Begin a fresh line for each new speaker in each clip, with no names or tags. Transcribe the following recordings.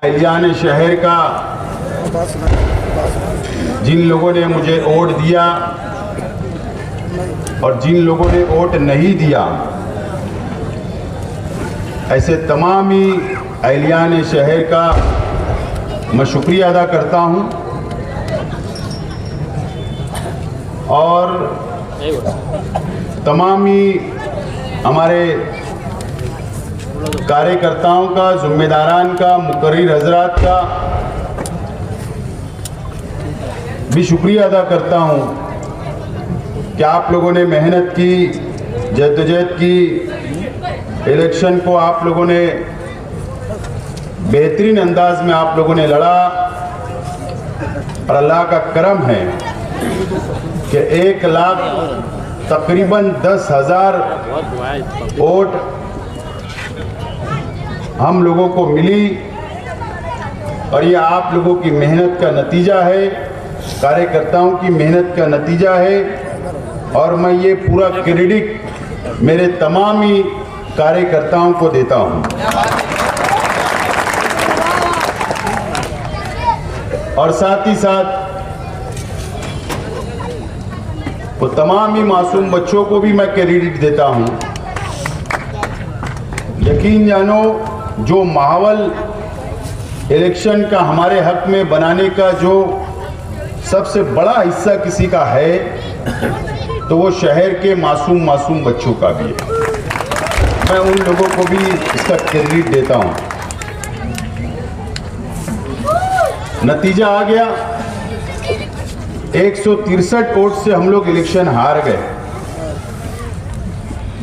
Allianz शहर का जिन लोगों ने मुझे वोट दिया और जिन लोगों ने वोट नहीं दिया, ऐसे तमाम ही एलियान शहर का मैं शुक्रिया अदा करता हूं और तमाम ही हमारे कार्यकर्ताओं का, जिम्मेदारान का, मुकर्रिर हजरात का भी शुक्रिया अदा करता हूं कि आप लोगों ने मेहनत की, जद्दोजहद की, इलेक्शन को आप लोगों ने बेहतरीन अंदाज में आप लोगों ने लड़ा और अल्लाह का करम है कि 1 लाख तकरीबन 10,000 वोट हम लोगों को मिली और ये आप लोगों की मेहनत का नतीजा है, कार्यकर्ताओं की मेहनत का नतीजा है और मैं ये पूरा क्रेडिट मेरे तमाम ही कार्यकर्ताओं को देता हूँ। और साथ ही साथ वो तमाम ही मासूम बच्चों को भी मैं क्रेडिट देता हूँ। यकीन जानो, जो माहौल इलेक्शन का हमारे हक में बनाने का जो सबसे बड़ा हिस्सा किसी का है तो वो शहर के मासूम बच्चों का भी है। मैं उन लोगों को भी इसका क्रेडिट देता हूँ। नतीजा आ गया, 163 वोट से हम लोग इलेक्शन हार गए।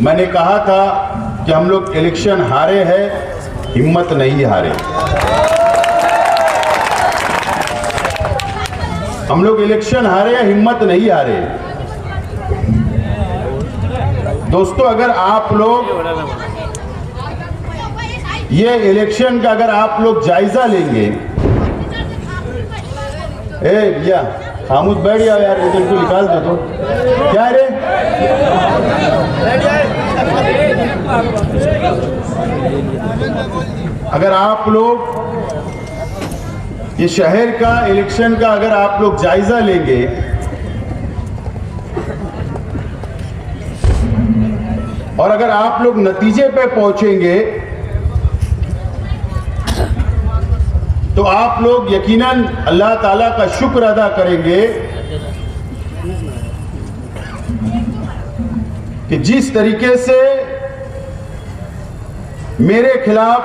मैंने कहा था कि हम लोग इलेक्शन हारे हैं, हिम्मत नहीं हारे। हम लोग इलेक्शन हारे, हिम्मत नहीं हारे। दोस्तों, अगर आप लोग ये इलेक्शन का अगर आप लोग जायजा लेंगे, ए भैया खामोश बैठ जाओ यार, इधर को निकाल दो तो। क्या रे, अगर आप लोग ये शहर का इलेक्शन का अगर आप लोग जायजा लेंगे और अगर आप लोग नतीजे पे पहुंचेंगे तो आप लोग यकीनन अल्लाह ताला का शुक्र अदा करेंगे कि जिस तरीके से मेरे खिलाफ,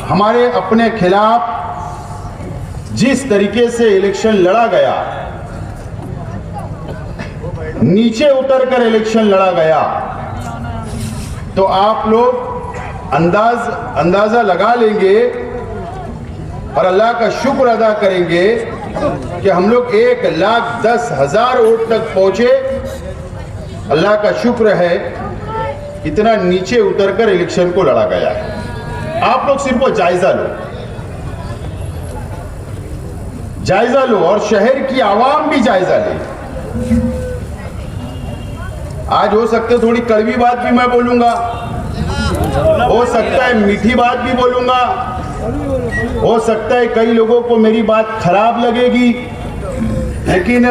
हमारे अपने खिलाफ जिस तरीके से इलेक्शन लड़ा गया, नीचे उतरकर इलेक्शन लड़ा गया, तो आप लोग अंदाजा लगा लेंगे और अल्लाह का शुक्र अदा करेंगे कि हम लोग 1,10,000 वोट तक पहुंचे। अल्लाह का शुक्र है इतना नीचे उतरकर इलेक्शन को लड़ा गया है। आप लोग सिर्फ जायजा लो और शहर की आवाम भी जायजा ले। आज हो सकता है थोड़ी कड़वी बात भी मैं बोलूंगा, हो सकता है मीठी बात भी बोलूंगा, हो सकता है कई लोगों को मेरी बात खराब लगेगी, लेकिन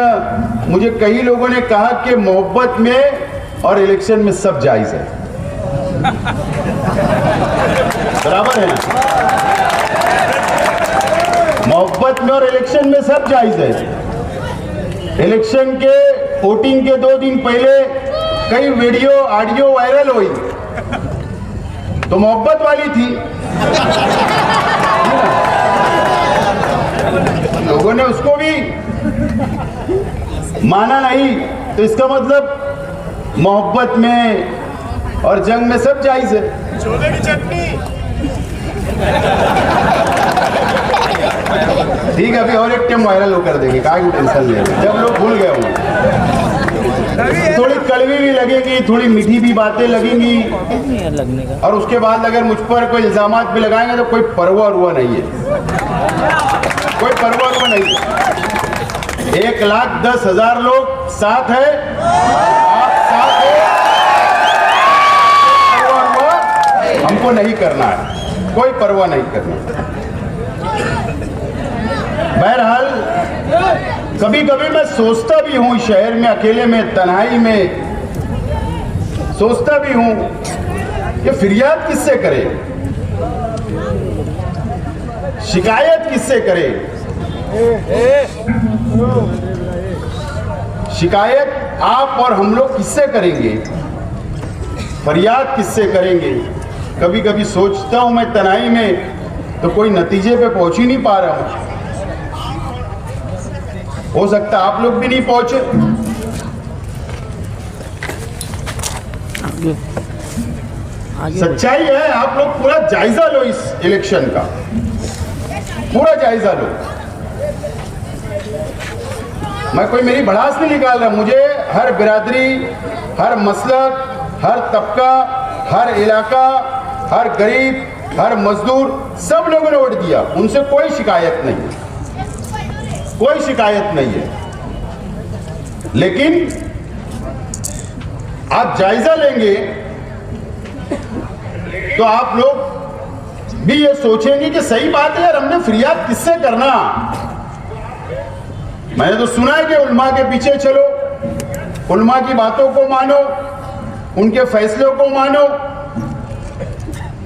मुझे कई लोगों ने कहा कि मोहब्बत में और इलेक्शन में सब जायज है। बराबर है ना? मोहब्बत में और इलेक्शन में सब जायज है। इलेक्शन के वोटिंग के 2 दिन पहले कई वीडियो ऑडियो वायरल हुई तो मोहब्बत वाली थी, लोगों ने उसको भी माना नहीं, तो इसका मतलब मोहब्बत में और जंग में सब जायज है। छोले की चटनी ठीक है, अभी और एक टाइम वायरल होकर देंगे, काहे की टेंशन ले, जब लोग भूल गए होंगे। थोड़ी कड़वी भी लगेगी, थोड़ी मीठी भी बातें लगेंगी और उसके बाद अगर मुझ पर कोई इल्जामात भी लगाएंगे तो कोई परवाह हुआ नहीं है, कोई परवाह हुआ नहीं है। 1,10,000 लोग साथ है, आप साथ हो, हमको नहीं करना है, कोई परवाह नहीं करना। कभी कभी मैं सोचता भी हूं, शहर में अकेले में तन्हाई में सोचता भी हूं कि फिरियाद किससे करे, शिकायत किससे करे। शिकायत आप और हम लोग किससे करेंगे, फरियाद किससे करेंगे। कभी कभी सोचता हूं मैं तन्हाई में तो कोई नतीजे पे पहुंच ही नहीं पा रहा हूं। हो सकता आप लोग भी नहीं पहुंचे। सच्चाई है, आप लोग पूरा जायजा लो इस इलेक्शन का, पूरा जायजा लो। मैं कोई मेरी भड़ास नहीं निकाल रहा, मुझे हर बिरादरी, हर मसलक, हर तबका, हर इलाका, हर गरीब, हर मजदूर, सब लोगों ने वोट दिया, उनसे कोई शिकायत नहीं, कोई शिकायत नहीं है। लेकिन आप जायजा लेंगे तो आप लोग भी ये सोचेंगे कि सही बात है यार, हमने फरियाद किससे करना। मैंने तो सुना है कि उल्मा के पीछे चलो, उल्मा की बातों को मानो, उनके फैसलों को मानो।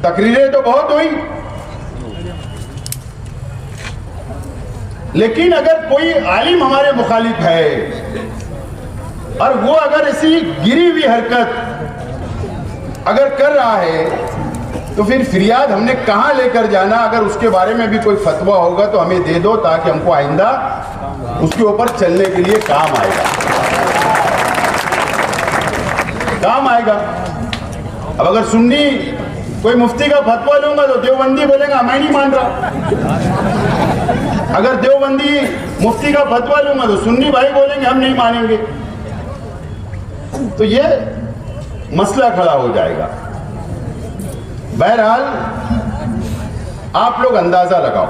तकरीरें तो बहुत हुई, लेकिन अगर कोई आलिम हमारे मुखालिफ है और वो अगर ऐसी गिरी हुई हरकत अगर कर रहा है तो फिर फिरियाद हमने कहां लेकर जाना। अगर उसके बारे में भी कोई फतवा होगा तो हमें दे दो, ताकि हमको आइंदा उसके ऊपर चलने के लिए काम आएगा, काम आएगा। अब अगर सुन्नी कोई मुफ्ती का फतवा लूंगा तो देवबंदी बोलेगा मैं नहीं मान रहा। अगर देवबंदी मुफ्ती का फतवा लूंगा तो सुन्नी भाई बोलेंगे हम नहीं मानेंगे। तो ये मसला खड़ा हो जाएगा। बहरहाल आप लोग अंदाजा लगाओ,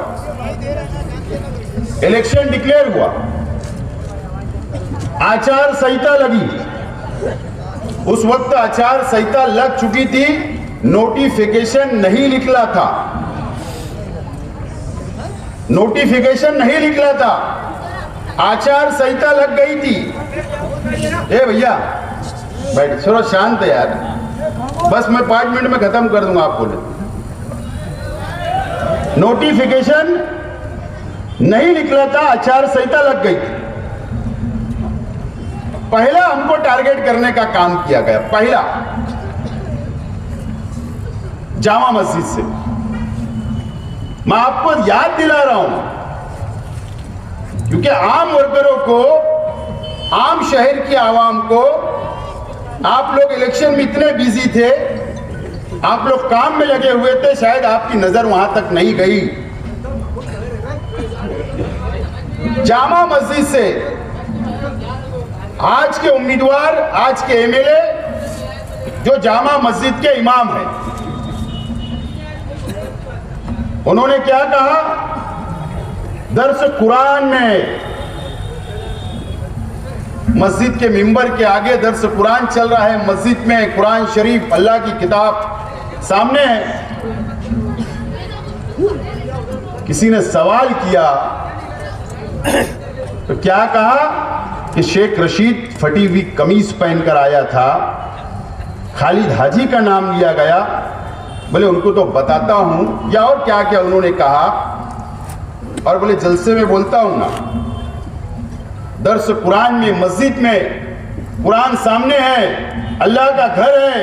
इलेक्शन डिक्लेयर हुआ, आचार संहिता लगी, उस वक्त आचार संहिता लग चुकी थी, नोटिफिकेशन नहीं निकला था, नोटिफिकेशन नहीं निकला था, आचार संहिता लग गई थी। ए भैया बैठ, थोड़ा शांत है यार, बस मैं 5 मिनट में खत्म कर दूंगा। आप बोले नोटिफिकेशन नहीं निकला था, आचार संहिता लग गई थी। पहला हमको टारगेट करने का काम किया गया, पहला जामा मस्जिद से। मैं आपको याद दिला रहा हूं क्योंकि आम वर्करों को, आम शहर की आवाम को, आप लोग इलेक्शन में इतने बिजी थे, आप लोग काम में लगे हुए थे, शायद आपकी नजर वहां तक नहीं गई। जामा मस्जिद से आज के उम्मीदवार, आज के एमएलए जो जामा मस्जिद के इमाम हैं, उन्होंने क्या कहा, दर्स कुरान में, मस्जिद के मिंबर के आगे दर्स कुरान चल रहा है, मस्जिद में कुरान शरीफ अल्लाह की किताब सामने है। किसी ने सवाल किया तो क्या कहा कि शेख रशीद फटी हुई कमीज पहनकर आया था, खालिद हाजी का नाम लिया गया। बोले उनको तो बताता हूं, या और क्या क्या उन्होंने कहा, और बोले जलसे में बोलता हूं ना, दर्स कुरान में, मस्जिद में कुरान सामने है, अल्लाह का घर है,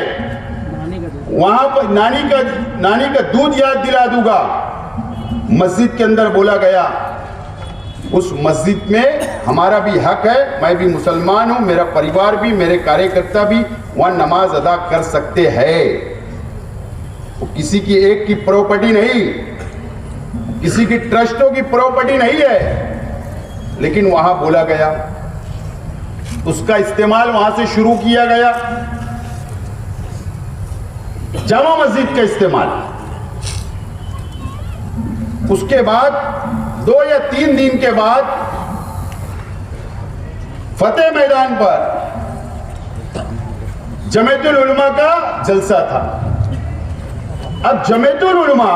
वहां पर नानी का दूध याद दिला दूंगा। मस्जिद के अंदर बोला गया, उस मस्जिद में हमारा भी हक है, मैं भी मुसलमान हूं, मेरा परिवार भी, मेरे कार्यकर्ता भी वहां नमाज अदा कर सकते हैं। किसी की एक की प्रॉपर्टी नहीं, किसी की ट्रस्टों की प्रॉपर्टी नहीं है, लेकिन वहां बोला गया, उसका इस्तेमाल वहां से शुरू किया गया, जामा मस्जिद का इस्तेमाल। उसके बाद 2 या 3 दिन के बाद फतेह मैदान पर जमीयतुल उलमा का जलसा था। अब जमीयतुल उलमा,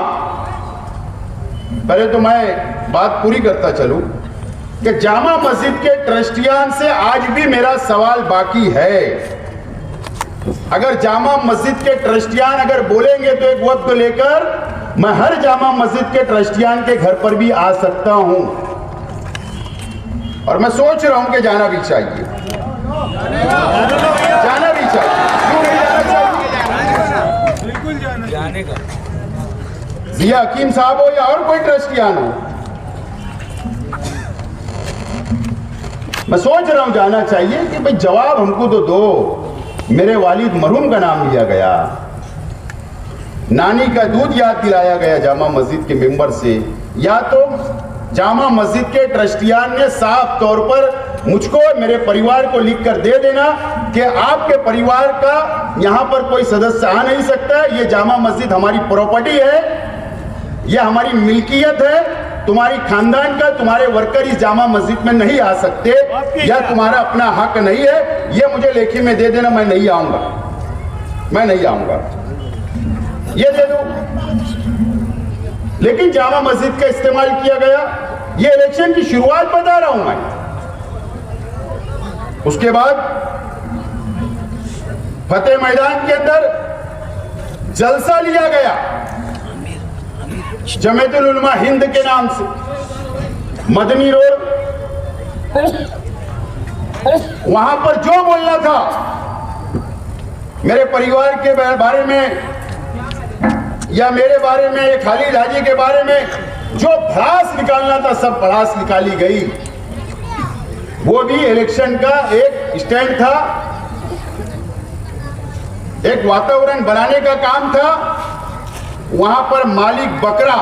पहले तो मैं बात पूरी करता चलूं, कि जामा मस्जिद के ट्रस्टियान से आज भी मेरा सवाल बाकी है। अगर जामा मस्जिद के ट्रस्टियान अगर बोलेंगे तो एक वक्त लेकर मैं हर जामा मस्जिद के ट्रस्टियान के घर पर भी आ सकता हूं, और मैं सोच रहा हूं कि जाना भी चाहिए, जाना भी चाहिए। क्यों नहीं जाना चाहिए? बिल्कुल जाने का। जिया हकीम साहब हो या और कोई ट्रस्टियान हो, मैं सोच रहा हूं जाना चाहिए कि भाई जवाब हमको तो दो। मेरे वालिद मरहूम का नाम लिया गया, नानी का दूध याद दिलाया गया जामा मस्जिद के मेंबर से, या तो जामा मस्जिद के ट्रस्टियान ने साफ तौर पर मुझको मेरे परिवार को लिख कर दे देना कि आपके परिवार का यहां पर कोई सदस्य आ नहीं सकता, ये जामा मस्जिद हमारी प्रॉपर्टी है, यह हमारी मिल्कियत है, तुम्हारी खानदान का तुम्हारे वर्कर इस जामा मस्जिद में नहीं आ सकते, या तुम्हारा अपना हक नहीं है, ये मुझे लेखी में दे देना, मैं नहीं आऊंगा, मैं नहीं आऊंगा, ये दे दो। लेकिन जामा मस्जिद का इस्तेमाल किया गया। ये इलेक्शन की शुरुआत बता रहा हूं मैं। उसके बाद फतेह मैदान के अंदर जलसा लिया गया जमीयतुल उलमा हिंद के नाम से, मदनी रोड। वहां पर जो बोलना था मेरे परिवार के बारे में या मेरे बारे में, ये खालिद हाजी के बारे में जो भड़ास निकालना था सब भड़ास निकाली गई। वो भी इलेक्शन का एक स्टैंड था, एक वातावरण बनाने का काम था। वहां पर मालिक बकरा,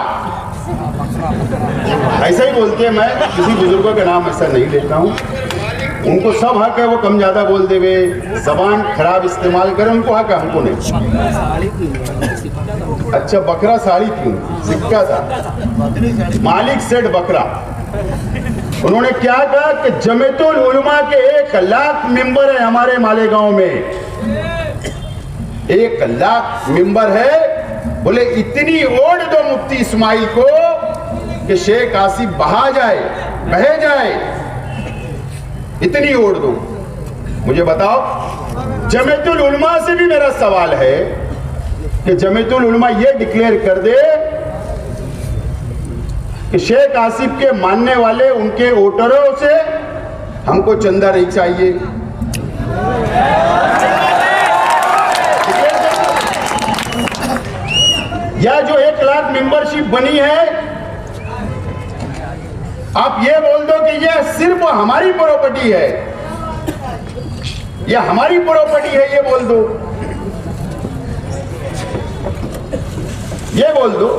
ऐसा ही बोलते हैं, मैं किसी बुजुर्गों का नाम ऐसा नहीं लेता हूं, उनको सब हक है, वो कम ज्यादा बोल देवे, जबान खराब इस्तेमाल करें, उनको हक है, हमको नहीं। अच्छा, बकरा साड़ी क्यों? सिक्का था, मालिक सेठ बकरा। उन्होंने क्या कहा कि जमीयतुल उलमा के 1 लाख मेंबर है हमारे मालेगांव में, 1 लाख मेंबर है। बोले इतनी ओढ़ दो मुफ्ती इस्माइल को कि शेख आसिफ बहा जाए, बह जाए, इतनी ओढ़ दो। मुझे बताओ, जमीयतुल उलमा से भी मेरा सवाल है कि जमीयतुल उलमा ये डिक्लेयर कर दे कि शेख आसिफ के मानने वाले उनके वोटरों से हमको चंदा नहीं चाहिए। या जो 1 लाख मेंबरशिप बनी है, आप ये बोल दो कि ये सिर्फ हमारी प्रॉपर्टी है, यह हमारी प्रॉपर्टी है, ये बोल दो, ये बोल दो।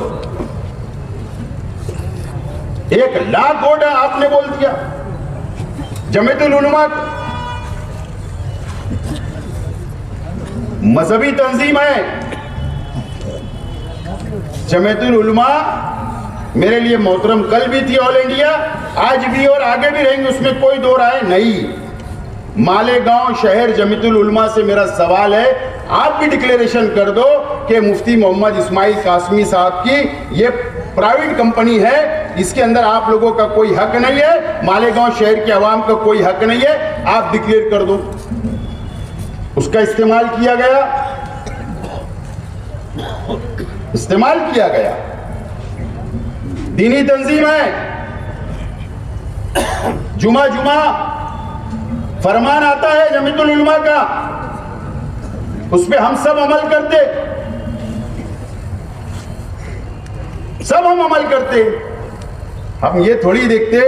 1 लाख वोट आपने बोल दिया जमीयतुल उलमा, मजहबी तंजीम है जमीयतुल उलमा, मेरे लिए मोहतरम कल भी थी ऑल इंडिया, आज भी और आगे भी रहेंगे, उसमें कोई दो राय नहीं। मालेगांव शहर जमीयतुल उलमा से मेरा सवाल है, आप भी डिक्लेरेशन कर दो कि मुफ्ती मोहम्मद इस्माइल कासमी साहब की ये प्राइवेट कंपनी है, इसके अंदर आप लोगों का कोई हक नहीं है, मालेगांव शहर के अवाम का कोई हक नहीं है, आप डिक्लेयर कर दो। उसका इस्तेमाल किया गया, इस्तेमाल किया गया। दीनी तंजीम है, जुमा जुमा फरमान आता है जमीयतुल उलमा का, उस पे हम सब अमल करते, सब हम अमल करते। हम ये थोड़ी देखते,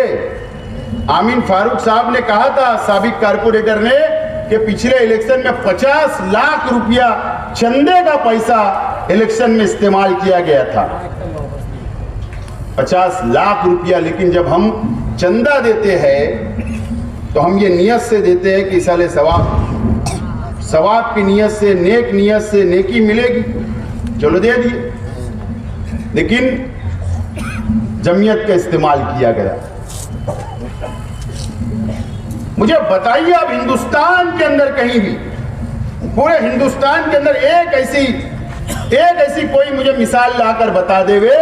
आमीन फारूक साहब ने कहा था, साबिक कारपोरेटर ने, कि पिछले इलेक्शन में 50 लाख रुपया चंदे का पैसा इलेक्शन में इस्तेमाल किया गया था, 50 लाख रुपया। लेकिन जब हम चंदा देते हैं तो हम ये नियत से देते हैं कि साले सवाब की नियत से, नेक नियत से नेकी मिलेगी, चलो दे दिए। लेकिन जमीयत का इस्तेमाल किया गया। मुझे बताइए, अब हिंदुस्तान के अंदर कहीं भी, पूरे हिंदुस्तान के अंदर एक ऐसी कोई मुझे मिसाल लाकर बता देवे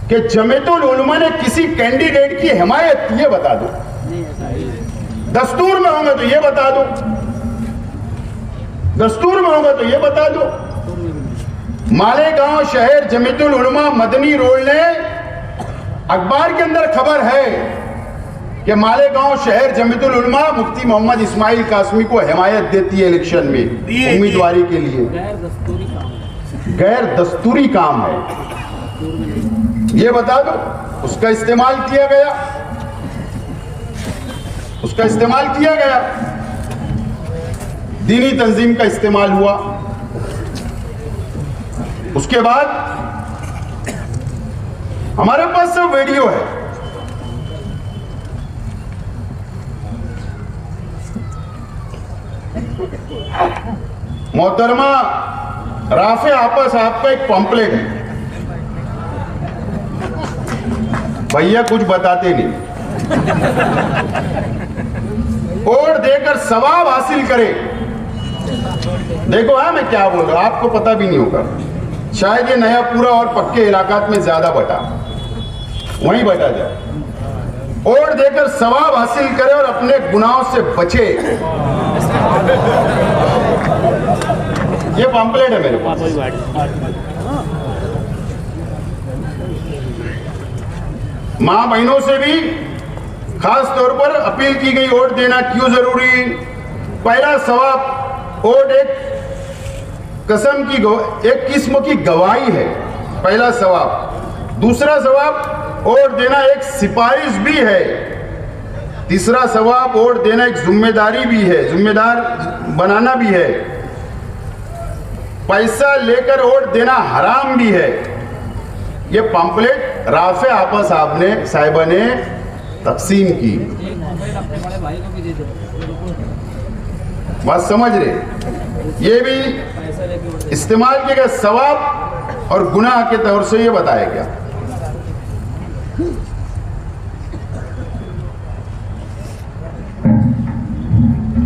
कि जमीयतुल उलमा ने किसी कैंडिडेट की हिमायत की, ये बता दो। दस्तूर में होगा तो ये बता दो, दस्तूर में होगा तो ये बता दो। मालेगांव शहर जमीयतुल उलमा मदनी रोड ने, अखबार के अंदर खबर है कि मालेगांव शहर जमीयतुल उलमा मुफ्ती मोहम्मद इस्माइल कासमी को हिमायत देती है इलेक्शन में उम्मीदवारी के लिए। गैर दस्तूरी काम है, ये बता दो। उसका इस्तेमाल किया गया, उसका इस्तेमाल किया गया, दीनी तंजीम का इस्तेमाल हुआ। उसके बाद हमारे पास सब वीडियो है। मोहतरमा राफे आपा साहब का एक पॉम्पलेट है, भैया कुछ बताते नहीं, वोट देकर सवाब हासिल करे। देखो हाँ मैं क्या बोल रहा हूं, आपको पता भी नहीं होगा, शायद ये नया पूरा और पक्के इलाकात में ज्यादा बटा, वहीं बटा जाए। वोट देकर सवाब हासिल करे और अपने गुनाहों से बचे। ये पम्पलेट है मेरे पास। मां बहनों से भी खास तौर पर अपील की गई, वोट देना क्यों जरूरी। पहला सवाब, वोट एक कसम की, एक किस्म की गवाही है, पहला सवाब। दूसरा सवाब, वोट देना एक सिफारिश भी है। तीसरा सवाब, वोट देना एक जिम्मेदारी भी है, जिम्मेदार बनाना भी है। पैसा लेकर वोट देना हराम भी है। ये पंपलेट राफे आपा साहिबा ने तकसीम की। बात समझ रहे, ये भी इस्तेमाल किया गया सवाब और गुनाह के तौर से ये बताया गया।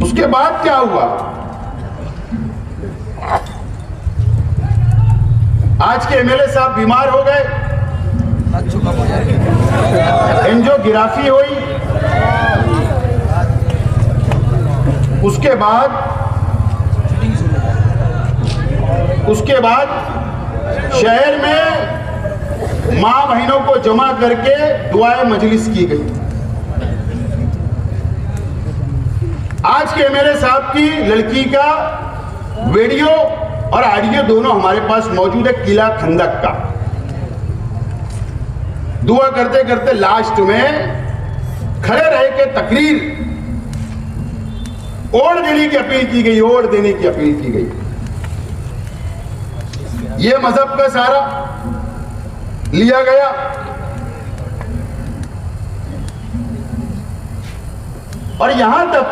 उसके बाद क्या हुआ, आज के एमएलए साहब बीमार हो गए, एंजियोग्राफी हुई। उसके बाद शहर में मां बहनों को जमा करके दुआए मजलिस की गई। आज के एमएलए साहब की लड़की का वीडियो और ऑडियो दोनों हमारे पास मौजूद है, किला खंदक का। दुआ करते करते लास्ट में खड़े रह के तकरीर, वोट देने की अपील की गई, वोट देने की अपील की गई। ये मजहब का सारा लिया गया। और यहां तक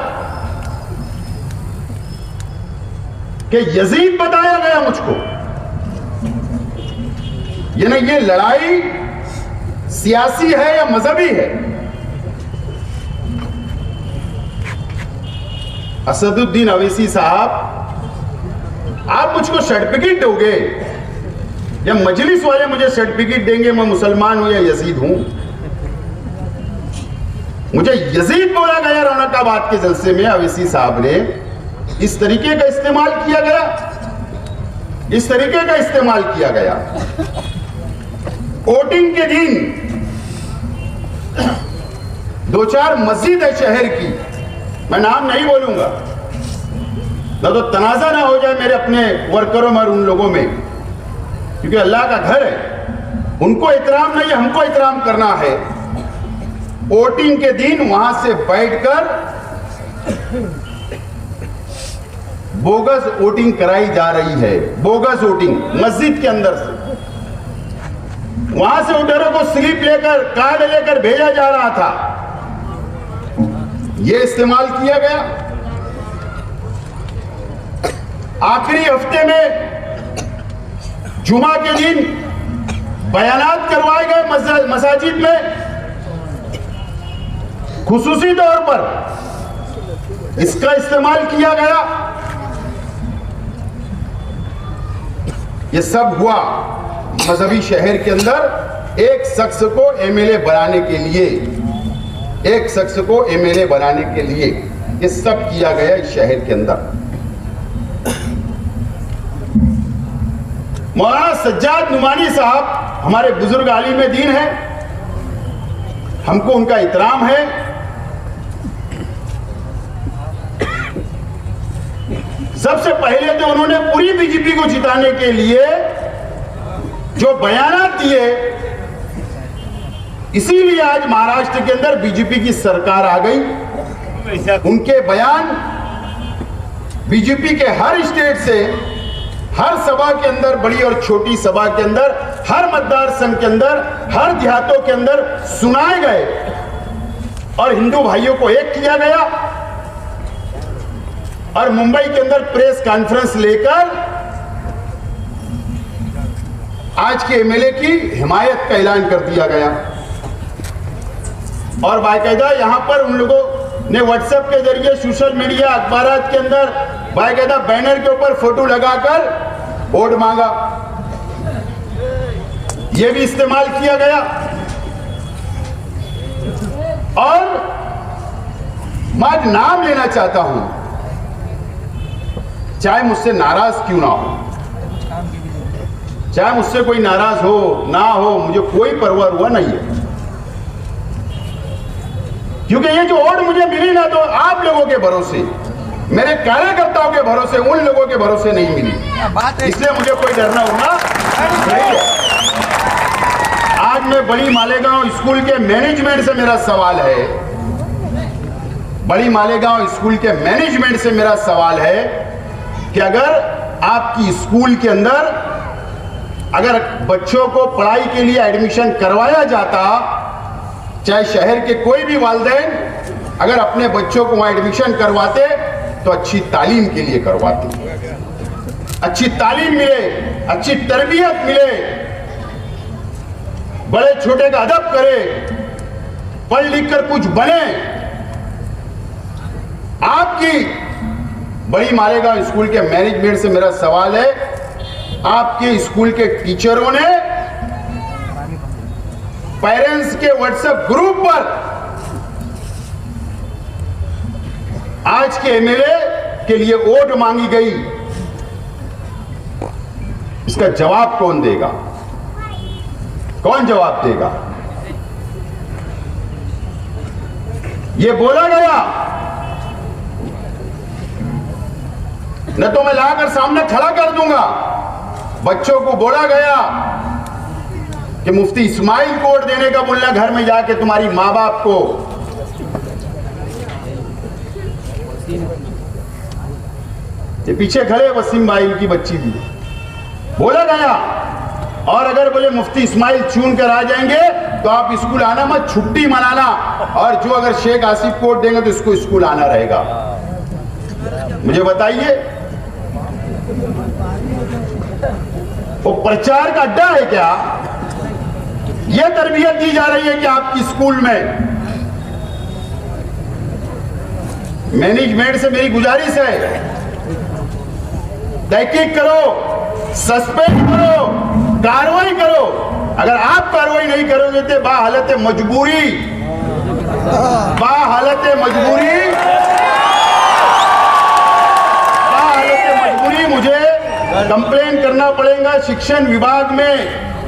कि यजीद बताया गया मुझको, यानी ये लड़ाई सियासी है या मजहबी है। असदुद्दीन अवैसी साहब, आप मुझको सर्टिफिकेट दोगे या मजलिस वाले मुझे सर्टिफिकेट देंगे मैं मुसलमान हूं या यजीद हूं? मुझे यजीद बोला गया रौनकाबाद के जलसे में। अवैसी साहब ने इस तरीके का इस्तेमाल किया गया, इस तरीके का इस्तेमाल किया गया। वोटिंग के दिन दो चार मस्जिद है शहर की, मैं नाम नहीं बोलूंगा ना तो तनाजा ना हो जाए मेरे अपने वर्करों में और उन लोगों में, क्योंकि अल्लाह का घर है, उनको एहतराम नहीं, हमको एहतराम करना है। वोटिंग के दिन वहां से बैठकर बोगस वोटिंग कराई जा रही है, बोगस वोटिंग मस्जिद के अंदर से। वहां से वोटरों को स्लिप लेकर, कार्ड लेकर भेजा जा रहा था। यह इस्तेमाल किया गया। आखिरी हफ्ते में जुमा के दिन बयानात करवाए गए मसाजिद में, खुसूसी तौर पर इसका इस्तेमाल किया गया। यह सब हुआ मजहबी शहर के अंदर एक शख्स को एमएलए बनाने के लिए, एक शख्स को एमएलए बनाने के लिए ये सब किया गया इस शहर के अंदर। मौलाना सज्जाद नुमानी साहब हमारे बुजुर्ग आलिम दीन हैं, हमको उनका इतराम है। सबसे पहले तो उन्होंने पूरी बीजेपी को जिताने के लिए जो बयानात दिए, इसीलिए आज महाराष्ट्र के अंदर बीजेपी की सरकार आ गई। उनके बयान बीजेपी के हर स्टेट से, हर सभा के अंदर, बड़ी और छोटी सभा के अंदर, हर मतदार संघ के अंदर, हर देहातों के अंदर सुनाए गए और हिंदू भाइयों को एक किया गया। और मुंबई के अंदर प्रेस कॉन्फ्रेंस लेकर आज के एमएलए की हिमायत का ऐलान कर दिया गया। और बाकायदा यहां पर उन लोगों ने व्हाट्सएप के जरिए, सोशल मीडिया, अखबारात के अंदर बाकायदा बैनर के ऊपर फोटो लगाकर वोट मांगा। यह भी इस्तेमाल किया गया। और मैं आज नाम लेना चाहता हूं, चाहे मुझसे नाराज क्यों ना हो, चाहे मुझसे कोई नाराज हो ना हो, मुझे कोई परवाह हुआ नहीं है। क्योंकि ये जो वोट मुझे मिली ना, तो आप लोगों के भरोसे, मेरे कार्यकर्ताओं के भरोसे, उन लोगों के भरोसे नहीं मिली, इसलिए मुझे कोई डरना होगा नहीं है। आज मैं बड़ी मालेगांव स्कूल के मैनेजमेंट से मेरा सवाल है, बड़ी मालेगांव स्कूल के मैनेजमेंट से मेरा सवाल है कि अगर आपकी स्कूल के अंदर अगर बच्चों को पढ़ाई के लिए एडमिशन करवाया जाता, चाहे शहर के कोई भी वालिदैन अगर अपने बच्चों को वहां एडमिशन करवाते तो अच्छी तालीम के लिए करवाते, अच्छी तालीम मिले, अच्छी तरबियत मिले, बड़े छोटे का अदब करे, पढ़ लिख कर कुछ बने। आपकी बड़ी मालेगांव स्कूल के मैनेजमेंट से मेरा सवाल है, आपके स्कूल के टीचरों ने पेरेंट्स के व्हाट्सएप ग्रुप पर आज के एमएलए के लिए वोट मांगी गई, इसका जवाब कौन देगा? कौन जवाब देगा? ये बोला गया, न तो मैं लाकर सामने खड़ा कर दूंगा। बच्चों को बोला गया कि मुफ्ती इस्माइल को वोट देने का बोलना घर में जाके तुम्हारी माँ बाप को। ये पीछे खड़े वसीम भाई की बच्ची भी बोला गया। और अगर बोले मुफ्ती इस्माइल चुन कर आ जाएंगे तो आप स्कूल आना मत, छुट्टी मनाना, और जो अगर शेख आसिफ को वोट देंगे तो इसको स्कूल आना रहेगा। मुझे बताइए, वो प्रचार का अड्डा है क्या? यह तरबियत दी जा रही है कि आपकी स्कूल में? मैनेजमेंट से मेरी गुजारिश है, तहकीक करो, सस्पेंड करो, कार्रवाई करो। अगर आप कार्रवाई नहीं करोगे तो बाहालत मजबूरी मुझे कंप्लेन करना पड़ेगा शिक्षण विभाग में,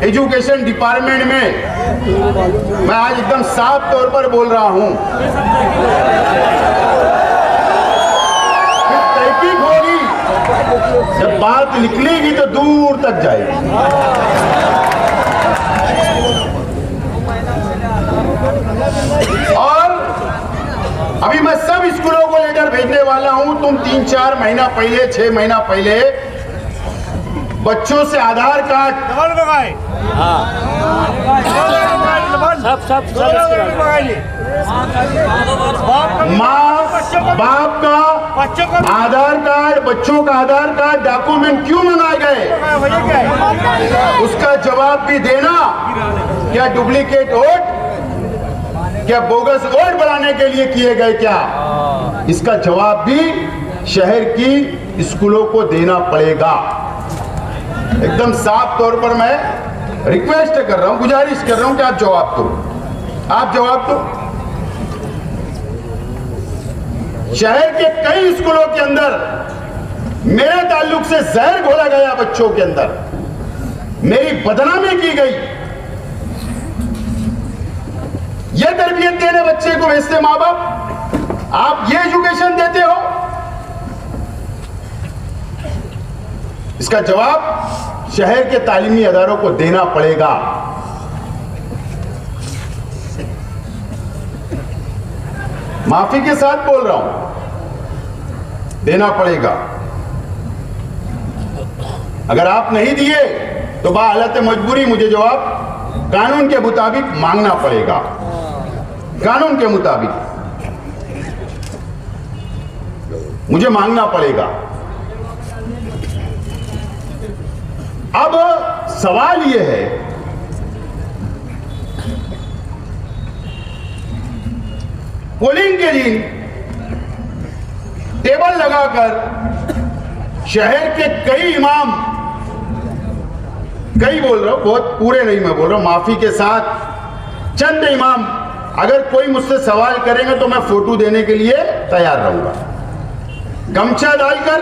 एजुकेशन डिपार्टमेंट में। मैं आज एकदम साफ तौर पर बोल रहा हूं, फिर तहकीक होगी, जब बात निकलेगी तो दूर तक जाएगी। और अभी मैं सब स्कूलों को लेकर भेजने वाला हूं। तुम 3-4 महीना पहले, 6 महीना पहले बच्चों से आधार कार्ड, माँ बाप का आधार कार्ड, बच्चों का आधार कार्ड डॉक्यूमेंट क्यों मंगाए गए? उसका जवाब भी देना। क्या डुप्लीकेट वोट, क्या बोगस वोट बनाने के लिए किए गए क्या? इसका जवाब भी शहर की स्कूलों को देना पड़ेगा। एकदम साफ तौर पर मैं रिक्वेस्ट कर रहा हूं, गुजारिश कर रहा हूं कि आप जवाब दो, आप जवाब दो। शहर के कई स्कूलों के अंदर मेरे ताल्लुक से जहर घोला गया, बच्चों के अंदर मेरी बदनामी की गई। यह तरबियत देने बच्चे को भेजते मां बाप, आप ये एजुकेशन देते हो? इसका जवाब शहर के तालीमी अदारों को देना पड़ेगा। माफी के साथ बोल रहा हूं, देना पड़ेगा। अगर आप नहीं दिए तो बाहालत मजबूरी मुझे जवाब कानून के मुताबिक मांगना पड़ेगा, कानून के मुताबिक मुझे मांगना पड़ेगा। अब सवाल यह है, पोलिंग के दिन टेबल लगाकर शहर के कई इमाम, कई बोल रहा हूं, बहुत पूरे नहीं मैं बोल रहा हूं, माफी के साथ चंद इमाम, अगर कोई मुझसे सवाल करेंगे तो मैं फोटो देने के लिए तैयार रहूंगा। गमछा डालकर,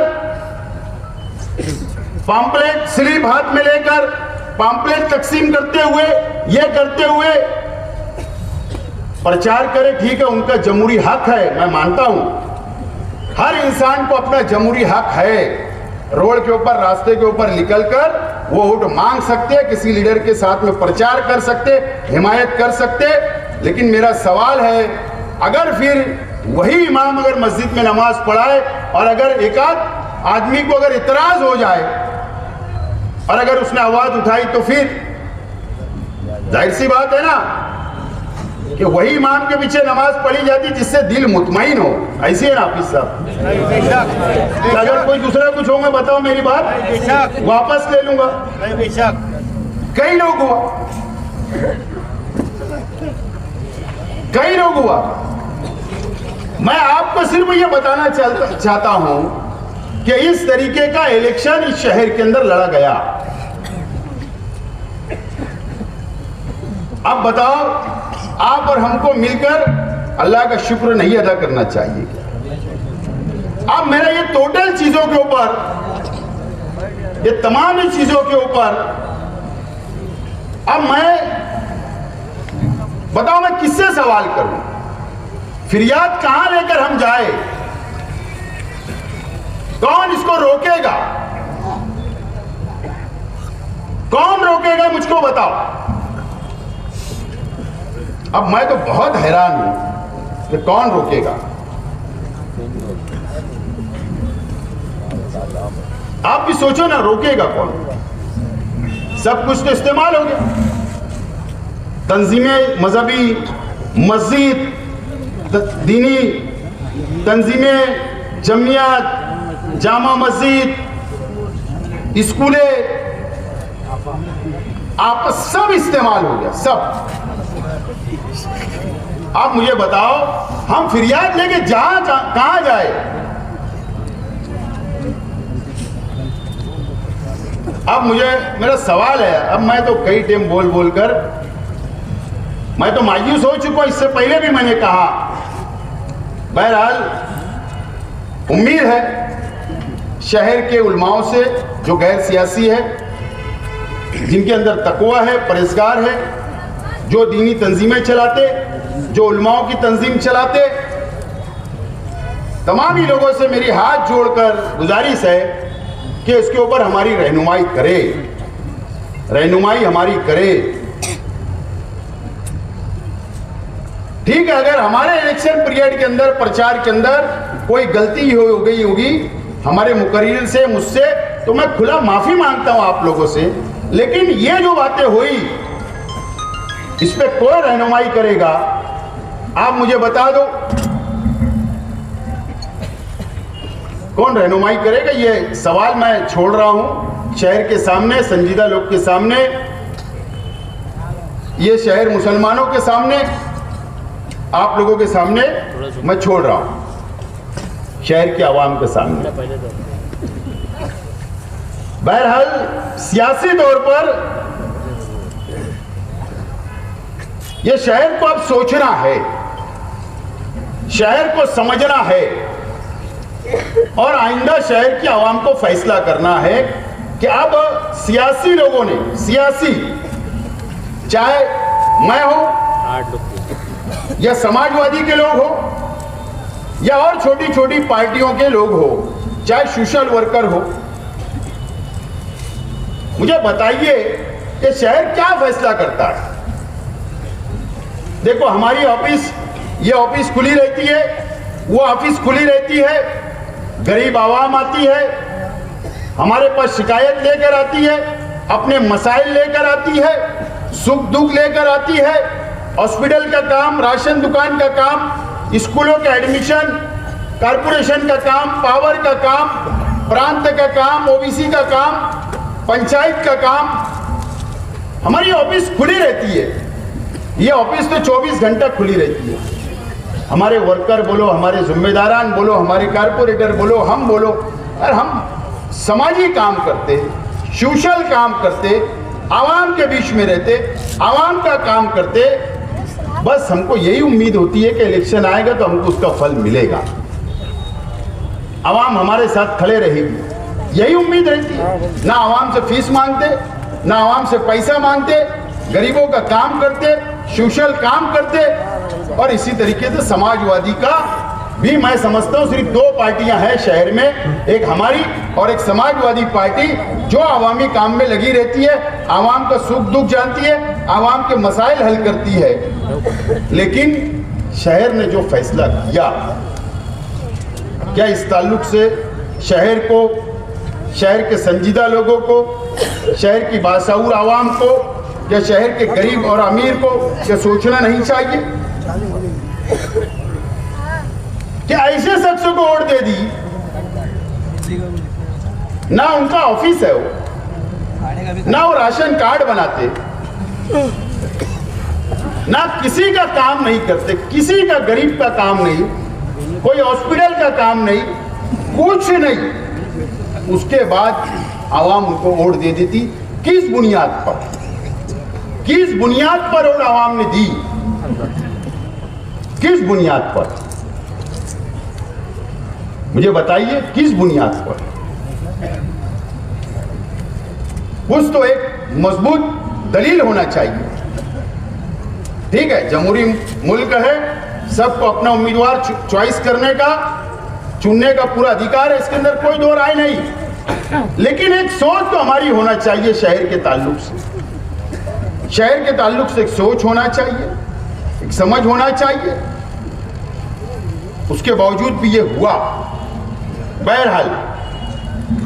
पॉम्पलेट स्लिप हाथ में लेकर पॉम्पलेट तकसीम करते हुए, यह करते हुए प्रचार करें, ठीक है, उनका जमहूरी हक है, मैं मानता हूं। हर इंसान को अपना जमहूरी हक है, रोड के ऊपर, रास्ते के ऊपर निकलकर वो वोट मांग सकते हैं, किसी लीडर के साथ में प्रचार कर सकते, हिमायत कर सकते। लेकिन मेरा सवाल है, अगर फिर वही इमाम अगर मस्जिद में नमाज पढ़ाए और अगर एक आध आदमी को अगर इतराज हो जाए और अगर उसने आवाज उठाई, तो फिर जाहिर सी बात है ना कि वही इमाम के पीछे नमाज पढ़ी जाती जिससे दिल मुतमईन हो। ऐसी है ना हाफिज साहब? अगर कोई दूसरा कुछ होगा बताओ, मेरी बात वापस ले लूंगा। कई लोग हुआ, कई लोग हुआ। मैं आपको सिर्फ ये बताना चाहता हूं कि इस तरीके का इलेक्शन इस शहर के अंदर लड़ा गया। अब बताओ, आप और हमको मिलकर अल्लाह का शुक्र नहीं अदा करना चाहिए? अब मेरा ये टोटल चीजों के ऊपर, ये तमाम ही चीजों के ऊपर, अब मैं बताओ मैं किससे सवाल करूं? फिरियाद कहां लेकर हम जाए? कौन इसको रोकेगा? कौन रोकेगा मुझको बताओ। अब मैं तो बहुत हैरान हूं कि कौन रोकेगा। आप भी सोचो ना, रोकेगा कौन? सब कुछ तो इस्तेमाल हो गया। तंजीमें मजहबी, मस्जिद, दीनी तंजीमें, जमियत, जामा मस्जिद, स्कूलें, आप सब इस्तेमाल हो गया, सब। आप मुझे बताओ, हम फिरियाद लेके कहां जाए? अब मेरा सवाल है, अब मैं तो कई टाइम बोल कर मैं तो मायूस हो चुका हूं। इससे पहले भी मैंने कहा, बहरहाल उम्मीद है शहर के उलमाओं से, जो गैर सियासी है, जिनके अंदर तकवा है, परहेजगार है, जो दीनी तंजीमें चलाते, जो उलमाओं की तंजीम चलाते, तमाम ही लोगों से मेरी हाथ जोड़कर गुजारिश है कि इसके ऊपर हमारी रहनुमाई करे, रहनुमाई हमारी करे। ठीक है, अगर हमारे इलेक्शन पीरियड के अंदर, प्रचार के अंदर कोई गलती हो गई होगी हमारे मुकर्रिर से, मुझसे, तो मैं खुला माफी मांगता हूं आप लोगों से। लेकिन ये जो बातें हुई, इस पे कौन रहनुमाई करेगा? आप मुझे बता दो, कौन रहनुमाई करेगा? ये सवाल मैं छोड़ रहा हूं शहर के सामने, संजीदा लोग के सामने, ये शहर मुसलमानों के सामने, आप लोगों के सामने मैं छोड़ रहा हूं, शहर के आवाम के सामने। बहरहाल सियासी तौर पर ये शहर को अब सोचना है, शहर को समझना है और आइंदा शहर की आवाम को फैसला करना है कि अब सियासी लोगों ने, सियासी चाहे मैं हो या समाजवादी के लोग हो या और छोटी छोटी पार्टियों के लोग हो, चाहे सोशल वर्कर हो, मुझे बताइए कि शहर क्या फैसला करता है। देखो हमारी ऑफिस, ये ऑफिस खुली रहती है, वो ऑफिस खुली रहती है, गरीब आवाम आती है, हमारे पास शिकायत लेकर आती है, अपने मसाइल लेकर आती है, सुख दुख लेकर आती है, हॉस्पिटल का काम, राशन दुकान का काम, स्कूलों का एडमिशन, कारपोरेशन का काम, पावर का काम, प्रांत का काम, ओबीसी का काम, पंचायत का काम, हमारी ऑफिस खुली रहती है। ये ऑफिस तो 24 घंटा खुली रहती है। हमारे वर्कर बोलो, हमारे जिम्मेदारान बोलो, हमारे कारपोरेटर बोलो, हम बोलो, और हम समाजी काम करते, सोशल काम करते, आवाम के बीच में रहते, आवाम का काम करते। बस हमको यही उम्मीद होती है कि इलेक्शन आएगा तो हमको उसका फल मिलेगा, आवाम हमारे साथ खड़े रहेगी, यही उम्मीद रहती है। ना आवाम से फीस मांगते, ना आवाम से पैसा मांगते, गरीबों का काम करते, सोशल काम करते। और इसी तरीके से समाजवादी का भी मैं समझता हूँ सिर्फ दो पार्टियां हैं शहर में, एक हमारी और एक समाजवादी पार्टी, जो आवामी काम में लगी रहती है, आवाम का सुख दुख जानती है, आवाम के मसाइल हल करती है। लेकिन शहर ने जो फैसला किया, क्या इस ताल्लुक से शहर को, शहर के संजीदा लोगों को, शहर की बाशऊर आवाम को या शहर के गरीब और अमीर को क्या सोचना नहीं चाहिए कि ऐसे शख्सों को वोट दे दी, ना उनका ऑफिस है वो, ना वो राशन कार्ड बनाते, ना किसी का काम नहीं करते, किसी का गरीब का काम नहीं, कोई हॉस्पिटल का काम नहीं, कुछ नहीं। उसके बाद आवाम उनको वोट दे देती। किस बुनियाद पर, किस बुनियाद पर वोट आवाम ने दी, किस बुनियाद पर, मुझे बताइए किस बुनियाद पर। कुछ तो एक मजबूत दलील होना चाहिए। ठीक है, जमहूरी मुल्क है, सबको अपना उम्मीदवार चॉइस करने का, चुनने का पूरा अधिकार है, इसके अंदर कोई दो राय नहीं। लेकिन एक सोच तो हमारी होना चाहिए शहर के ताल्लुक से, शहर के ताल्लुक से एक सोच होना चाहिए, एक समझ होना चाहिए। उसके बावजूद भी ये हुआ। बहरहाल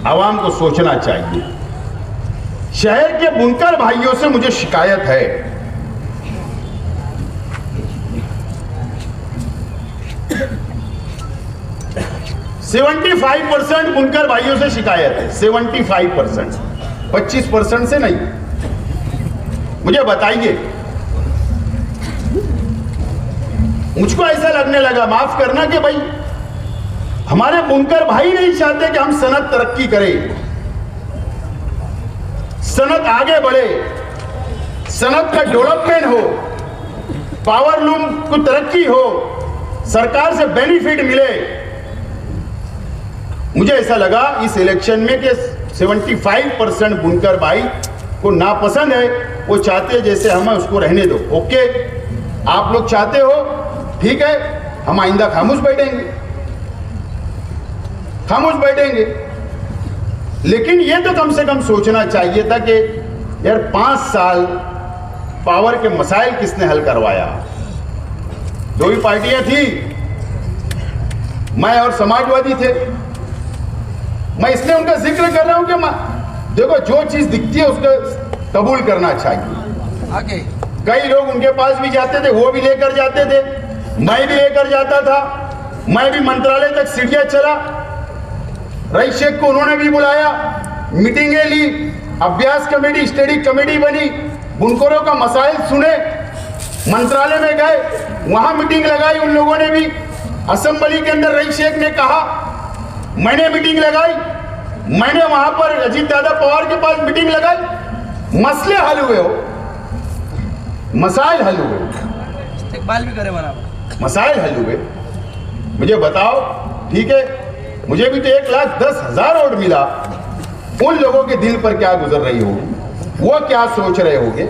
आवाम को सोचना चाहिए। शहर के बुनकर भाइयों से मुझे शिकायत है, %75 बुनकर भाइयों से शिकायत है, 75%, 25% से नहीं। मुझे बताइए, मुझको ऐसा लगने लगा, माफ करना, कि भाई हमारे बुनकर भाई नहीं चाहते कि हम सनत तरक्की करें, सनत आगे बढ़े, सनत का डेवलपमेंट हो, पावर लूम को तरक्की हो, सरकार से बेनिफिट मिले। मुझे ऐसा लगा इस इलेक्शन में कि 75% बुनकर भाई को नापसंद है, वो चाहते जैसे हमें उसको रहने दो। ओके, आप लोग चाहते हो, ठीक है, हम आइंदा खामोश बैठेंगे, खामोश बैठेंगे। लेकिन ये तो कम से कम सोचना चाहिए था कि यार 5 साल पावर के मसाइल किसने हल करवाया। दो ही पार्टियां थी, मैं और समाजवादी थे। मैं इसलिए उनका जिक्र कर रहा हूं कि देखो, जो चीज दिखती है उसको कबूल करना चाहिए। कई लोग उनके पास भी जाते थे, वो भी लेकर जाते थे, मैं भी लेकर जाता था। मैं भी मंत्रालय तक सीढ़ियां चला, रईस शेख को उन्होंने भी बुलाया, मीटिंगें ली, अभ्यास कमेटी, स्टडी कमेटी बनी, बुनकरों का मसाइल सुने, मंत्रालय में गए, वहां मीटिंग लगाई उन लोगों ने भी। असेंबली के अंदर रईस शेख ने कहा, मैंने मीटिंग लगाई, मैंने वहां पर अजीत दादा पवार के पास मीटिंग लगाई, मसले हल हुए हो, मसाइल हल हुए।
इकबाल भी करे बराबर।
मसाइल हल हुए। मुझे बताओ, ठीक है, मुझे भी तो 1,10,000 वोट मिला, उन लोगों के दिल पर क्या गुजर रही होगी, वो क्या सोच रहे होंगे,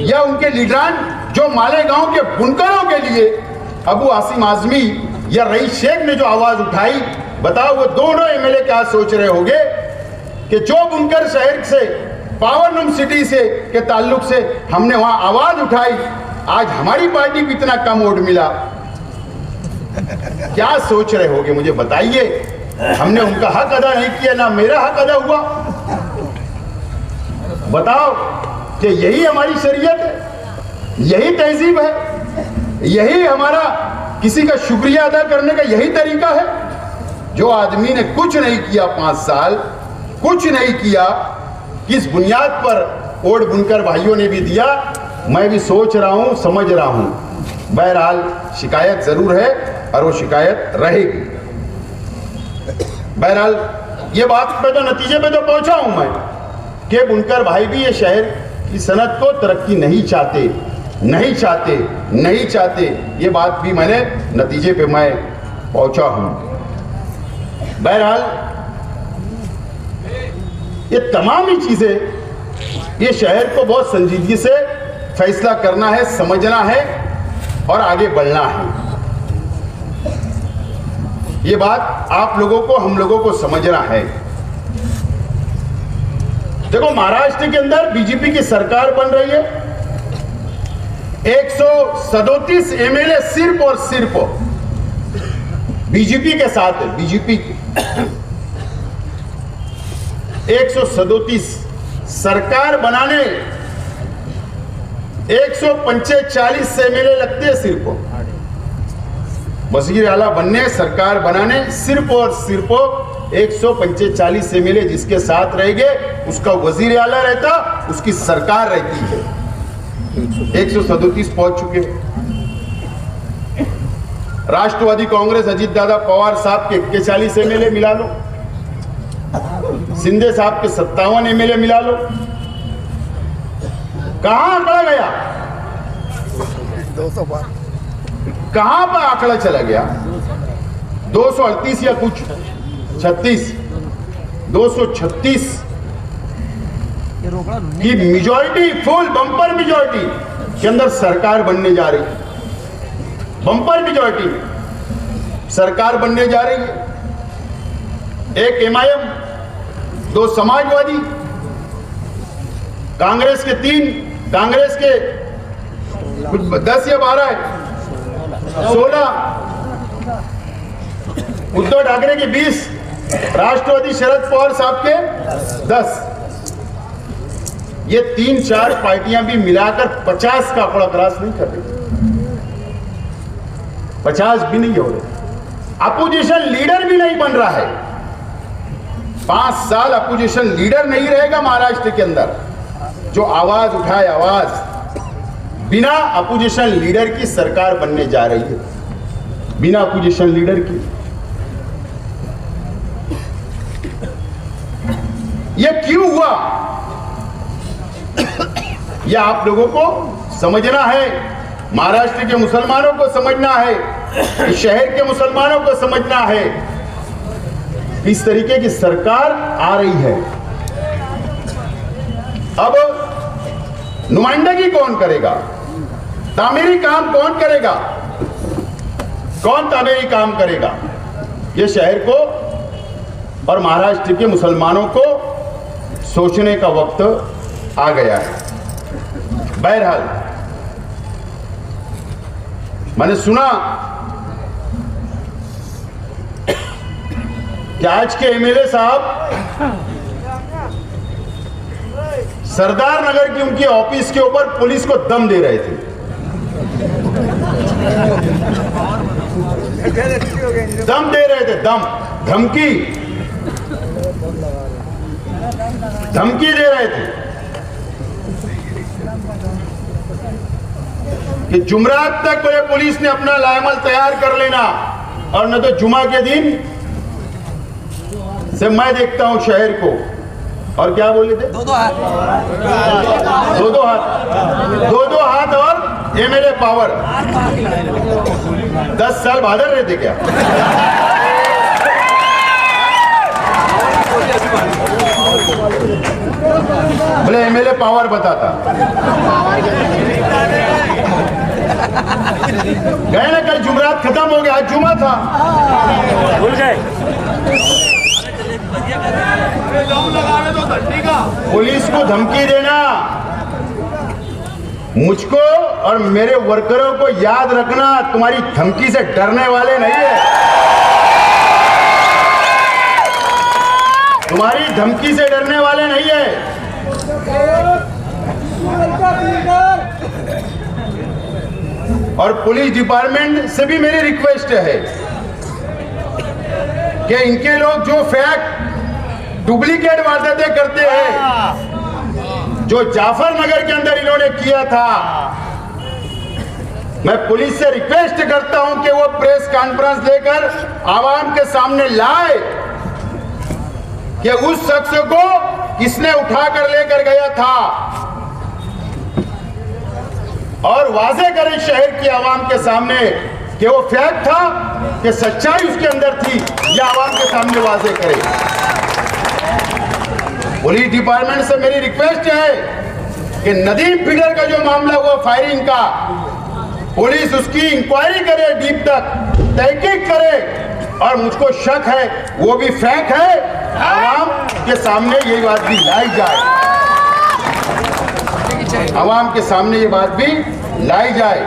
या उनके लीडरान जो मालेगांव के बुनकरों के लिए अबू आसिम आजमी या रईस शेख ने जो आवाज उठाई, बताओ वो दोनों एमएलए क्या सोच रहे होंगे कि जो बुनकर शहर से, पावरलूम सिटी से के ताल्लुक से हमने वहां आवाज उठाई, आज हमारी पार्टी को इतना कम वोट मिला। क्या सोच रहे होंगे मुझे बताइए। हमने उनका हक अदा नहीं किया, ना मेरा हक अदा हुआ। बताओ कि यही हमारी शरीयत है, यही तहजीब है, यही हमारा किसी का शुक्रिया अदा करने का यही तरीका है। जो आदमी ने कुछ नहीं किया 5 साल, कुछ नहीं किया, किस बुनियाद पर वोट बुनकर भाइयों ने भी दिया, मैं भी सोच रहा हूं, समझ रहा हूं। बहरहाल शिकायत जरूर है और वो शिकायत रहेगी। बहरहाल ये बात पे तो नतीजे पे तो पहुंचा हूं मैं कि बुनकर भाई भी ये शहर की सनत को तरक्की नहीं चाहते, नहीं चाहते, नहीं चाहते। ये बात भी मैंने नतीजे पे मैं पहुंचा हूं। बहरहाल ये तमाम ही चीजें, ये शहर को बहुत संजीदगी से फैसला करना है, समझना है और आगे बढ़ना है। ये बात आप लोगों को, हम लोगों को समझना है। देखो, महाराष्ट्र के अंदर बीजेपी की सरकार बन रही है। 137 एमएलए सिर्फ और सिर्फ बीजेपी के साथ है। बीजेपी 137 सरकार बनाने 145 एमएलए लगते हैं सिर्फ। वजीर आला बनने, सरकार बनाने सिर्फ और सिर्फ 145 एमएलए जिसके साथ रहेंगे उसका वजीर आला रहता, उसकी सरकार रहती है। 137 पहुंच चुके। राष्ट्रवादी कांग्रेस अजीत दादा पवार साहब के 41 एमएलए मिला लो, शिंदे साहब के 57 एमएलए मिला लो। कहां आंकड़ा गया?
212
कहां पर आंकड़ा चला गया? 238 या कुछ 36, 236 की मेजॉरिटी, फुल बम्पर मेजॉरिटी के अंदर सरकार बनने जा रही है। बम्पर मेजॉरिटी सरकार बनने जा रही है। एक एमआईएम, 2 समाजवादी, कांग्रेस के 3, कांग्रेस के कुछ 10 या 12 है, 16, उद्धव ठाकरे के 20, राष्ट्रवादी शरद पवार साहब के 10। ये 3-4 पार्टियां भी मिलाकर 50 का आंकड़ा क्रॉस नहीं कर रही, 50 भी नहीं हो रहे। अपोजिशन लीडर भी नहीं बन रहा है। 5 साल अपोजिशन लीडर नहीं रहेगा महाराष्ट्र के अंदर, जो आवाज उठाए, आवाज। बिना अपोजिशन लीडर की सरकार बनने जा रही है, बिना अपोजिशन लीडर की। यह क्यों हुआ, यह आप लोगों को समझना है, महाराष्ट्र के मुसलमानों को समझना है, शहर के मुसलमानों को समझना है। इस तरीके की सरकार आ रही है। अब नुमाइंदगी कौन करेगा? तामीरी काम कौन करेगा? कौन तामीरी काम करेगा? यह शहर को और महाराष्ट्र के मुसलमानों को सोचने का वक्त आ गया है। बहरहाल मैंने सुना कि आज के एमएलए साहब सरदार नगर की उनकी ऑफिस के ऊपर पुलिस को दम दे रहे थे। दम दे रहे थे, दम, धमकी, धमकी दे रहे थे कि जुमरात तक ये पुलिस ने अपना लाएमल तैयार कर लेना, और न तो जुमा के दिन से मैं देखता हूं शहर को और क्या बोले थे?
दो हाथ,
दो हाथ और एमएलए पावर। 10 साल भादर रहे थे क्या? बोले एमएलए पावर बताता। गए ना, कल जुमरात खत्म हो गया, आज जुमा था।
भूल गए।
पुलिस को धमकी देना, मुझको और मेरे वर्करों को याद रखना, तुम्हारी धमकी से डरने वाले नहीं है। तुम्हारी धमकी से डरने वाले नहीं है। और पुलिस डिपार्टमेंट से भी मेरी रिक्वेस्ट है कि इनके लोग जो फैक्ट डुप्लीकेट वारदातें करते हैं, जो जाफर नगर के अंदर इन्होंने किया था, मैं पुलिस से रिक्वेस्ट करता हूं कि वो प्रेस कॉन्फ्रेंस देकर आवाम के सामने लाए कि उस शख्स को किसने उठाकर लेकर गया था, और वाजे करें शहर की आवाम के सामने कि वो फैक्ट था कि सच्चाई उसके अंदर थी, या आवाम के सामने वाजे करे। पुलिस डिपार्टमेंट से मेरी रिक्वेस्ट है कि नदीम फिगर का जो मामला हुआ फायरिंग का, पुलिस उसकी इंक्वायरी करे, डीप तक तहकीक करे, और मुझको शक है वो भी फैक्ट है, आवाम के सामने ये बात भी लाई जाए, आवाम के सामने ये बात भी लाई जाए।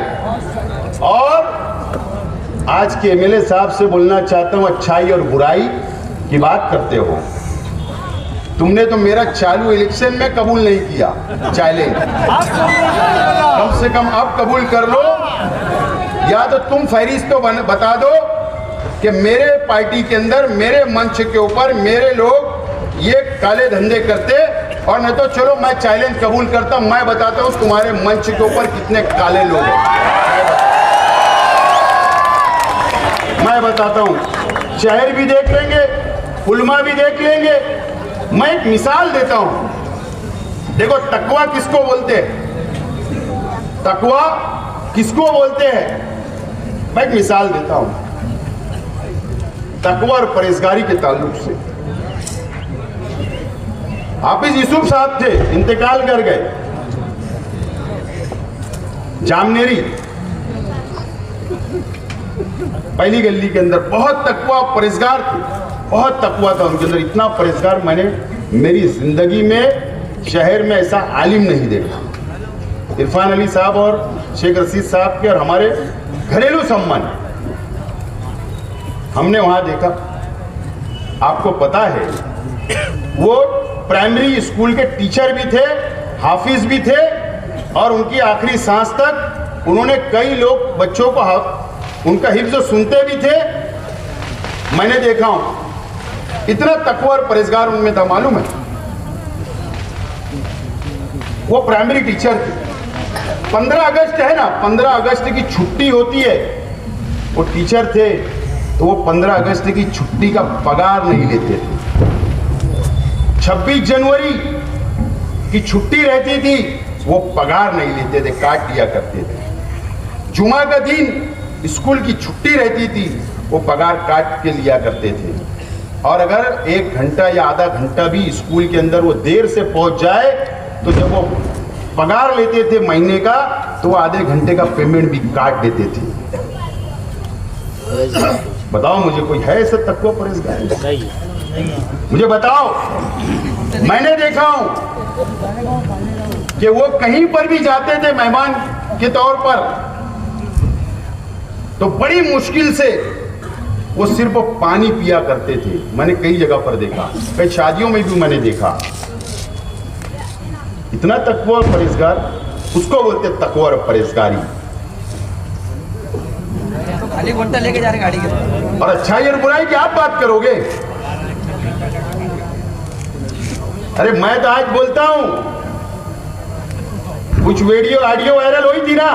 और आज के एमएलए साहब से बोलना चाहता हूं, अच्छाई और बुराई की बात करते हो। तुमने तो मेरा चालू इलेक्शन में कबूल नहीं किया चैलेंज, कम से कम अब कबूल कर लो, या तो तुम फहरिस्त तो बता दो कि मेरे पार्टी के अंदर, मेरे मंच के ऊपर मेरे लोग ये काले धंधे करते, और नहीं तो चलो मैं चैलेंज कबूल करता हूं, मैं बताता हूं तुम्हारे मंच के ऊपर कितने काले लोग हैं, मैं बताता हूं। शहर भी देख लेंगे, उलमा भी देख लेंगे। मैं एक मिसाल देता हूं, देखो तकवा किसको बोलते हैं, तकवा किसको बोलते हैं, मैं एक मिसाल देता हूं तकवा और परहेजगारी के ताल्लुक से। हाफिज यूसुफ साहब थे, इंतकाल कर गए, जामनेरी पहली गली के अंदर। बहुत तकवा परहेजगार थे, बहुत तकवा था उनके अंदर, इतना परहेजगार मैंने मेरी जिंदगी में शहर में ऐसा आलिम नहीं देखा। इरफान अली साहब और शेख रशीद साहब के और हमारे घरेलू संबंध हमने वहां देखा। आपको पता है वो प्राइमरी स्कूल के टीचर भी थे, हाफिज भी थे, और उनकी आखिरी सांस तक उन्होंने कई लोग बच्चों को उनका हिफ्ज़ सुनते भी थे। मैंने देखा हूं, इतना तकवा और परहेजगार उनमें था, मालूम है। वो प्राइमरी टीचर थे। 15 अगस्त है ना, 15 अगस्त की छुट्टी होती है, वो टीचर थे, तो वो 15 अगस्त की छुट्टी का पगार नहीं लेते थे। 26 जनवरी की छुट्टी रहती थी, वो पगार नहीं लेते थे, काट दिया करते थे। जुमा का दिन स्कूल की छुट्टी रहती थी, वो पगार काट के लिया करते थे। और अगर 1 घंटा या आधा घंटा भी स्कूल के अंदर वो देर से पहुंच जाए, तो जब वो पगार लेते थे महीने का, तो वो आधे घंटे का पेमेंट भी काट देते थे। बताओ मुझे, कोई है ऐसा तकवा परहेजगार? मुझे बताओ। मैंने देखा हूं कि वो कहीं पर भी जाते थे मेहमान के तौर पर, तो बड़ी मुश्किल से वो सिर्फ पानी पिया करते थे। मैंने कई जगह पर देखा, कई शादियों में भी मैंने देखा। इतना तकवा और परहेजगार, उसको बोलते तकवा और परहेजगारी।
तो खाली बोतल लेके जा रहे गाड़ी के।
और अच्छाई और बुराई की आप बात करोगे? अरे मैं तो आज बोलता हूं, कुछ वीडियो ऑडियो वायरल हुई थी ना,